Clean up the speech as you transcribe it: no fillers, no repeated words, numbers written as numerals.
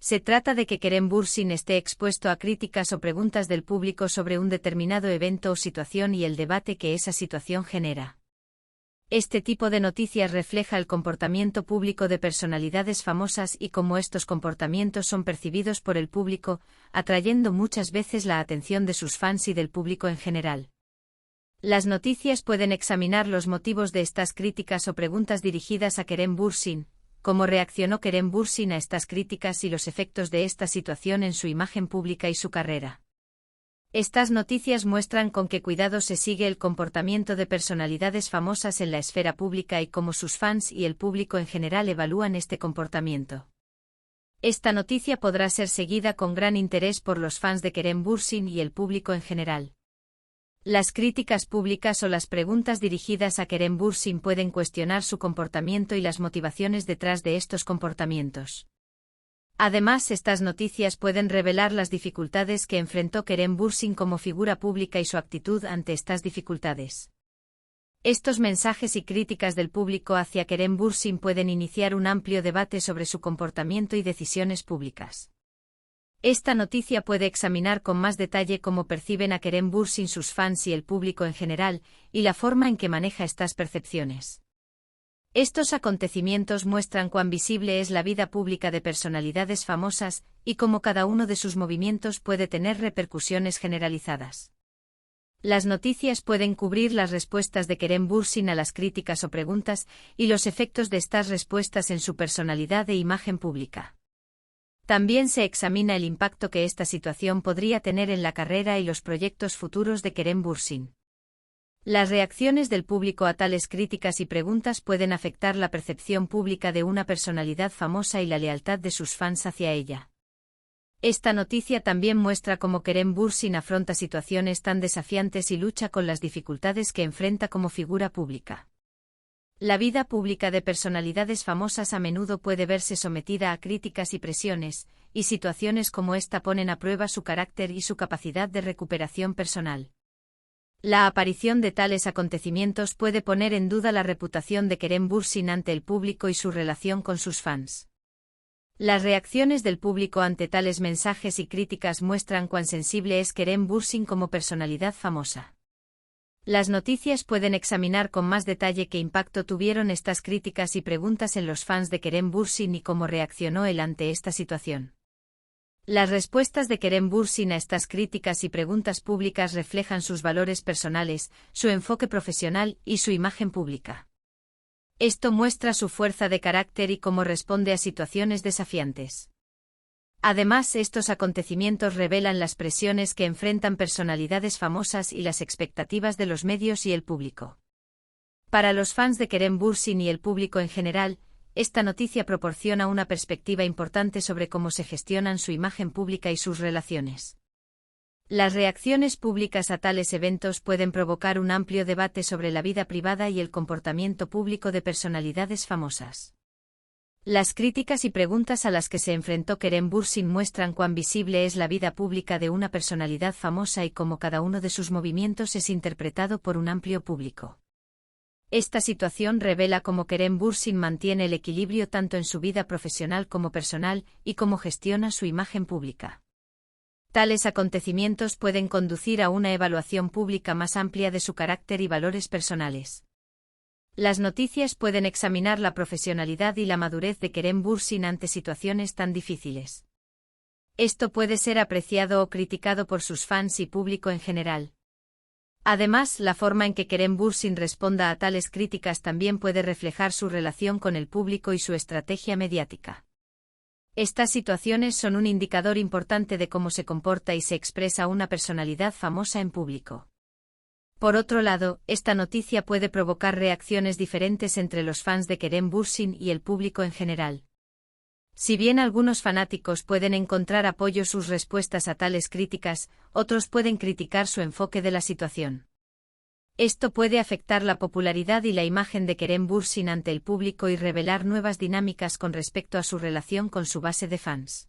Se trata de que Kerem Bürsin esté expuesto a críticas o preguntas del público sobre un determinado evento o situación y el debate que esa situación genera. Este tipo de noticias refleja el comportamiento público de personalidades famosas y cómo estos comportamientos son percibidos por el público, atrayendo muchas veces la atención de sus fans y del público en general. Las noticias pueden examinar los motivos de estas críticas o preguntas dirigidas a Kerem Bürsin, cómo reaccionó Kerem Bürsin a estas críticas y los efectos de esta situación en su imagen pública y su carrera. Estas noticias muestran con qué cuidado se sigue el comportamiento de personalidades famosas en la esfera pública y cómo sus fans y el público en general evalúan este comportamiento. Esta noticia podrá ser seguida con gran interés por los fans de Kerem Bürsin y el público en general. Las críticas públicas o las preguntas dirigidas a Kerem Bürsin pueden cuestionar su comportamiento y las motivaciones detrás de estos comportamientos. Además, estas noticias pueden revelar las dificultades que enfrentó Kerem Bürsin como figura pública y su actitud ante estas dificultades. Estos mensajes y críticas del público hacia Kerem Bürsin pueden iniciar un amplio debate sobre su comportamiento y decisiones públicas. Esta noticia puede examinar con más detalle cómo perciben a Kerem Bürsin sus fans y el público en general, y la forma en que maneja estas percepciones. Estos acontecimientos muestran cuán visible es la vida pública de personalidades famosas, y cómo cada uno de sus movimientos puede tener repercusiones generalizadas. Las noticias pueden cubrir las respuestas de Kerem Bürsin a las críticas o preguntas, y los efectos de estas respuestas en su personalidad e imagen pública. También se examina el impacto que esta situación podría tener en la carrera y los proyectos futuros de Kerem Bürsin. Las reacciones del público a tales críticas y preguntas pueden afectar la percepción pública de una personalidad famosa y la lealtad de sus fans hacia ella. Esta noticia también muestra cómo Kerem Bürsin afronta situaciones tan desafiantes y lucha con las dificultades que enfrenta como figura pública. La vida pública de personalidades famosas a menudo puede verse sometida a críticas y presiones, y situaciones como esta ponen a prueba su carácter y su capacidad de recuperación personal. La aparición de tales acontecimientos puede poner en duda la reputación de Kerem Bürsin ante el público y su relación con sus fans. Las reacciones del público ante tales mensajes y críticas muestran cuán sensible es Kerem Bürsin como personalidad famosa. Las noticias pueden examinar con más detalle qué impacto tuvieron estas críticas y preguntas en los fans de Kerem Bürsin y cómo reaccionó él ante esta situación. Las respuestas de Kerem Bürsin a estas críticas y preguntas públicas reflejan sus valores personales, su enfoque profesional y su imagen pública. Esto muestra su fuerza de carácter y cómo responde a situaciones desafiantes. Además, estos acontecimientos revelan las presiones que enfrentan personalidades famosas y las expectativas de los medios y el público. Para los fans de Kerem Bürsin y el público en general, esta noticia proporciona una perspectiva importante sobre cómo se gestionan su imagen pública y sus relaciones. Las reacciones públicas a tales eventos pueden provocar un amplio debate sobre la vida privada y el comportamiento público de personalidades famosas. Las críticas y preguntas a las que se enfrentó Kerem Bürsin muestran cuán visible es la vida pública de una personalidad famosa y cómo cada uno de sus movimientos es interpretado por un amplio público. Esta situación revela cómo Kerem Bürsin mantiene el equilibrio tanto en su vida profesional como personal y cómo gestiona su imagen pública. Tales acontecimientos pueden conducir a una evaluación pública más amplia de su carácter y valores personales. Las noticias pueden examinar la profesionalidad y la madurez de Kerem Bürsin ante situaciones tan difíciles. Esto puede ser apreciado o criticado por sus fans y público en general. Además, la forma en que Kerem Bürsin responda a tales críticas también puede reflejar su relación con el público y su estrategia mediática. Estas situaciones son un indicador importante de cómo se comporta y se expresa una personalidad famosa en público. Por otro lado, esta noticia puede provocar reacciones diferentes entre los fans de Kerem Bürsin y el público en general. Si bien algunos fanáticos pueden encontrar apoyo en sus respuestas a tales críticas, otros pueden criticar su enfoque de la situación. Esto puede afectar la popularidad y la imagen de Kerem Bürsin ante el público y revelar nuevas dinámicas con respecto a su relación con su base de fans.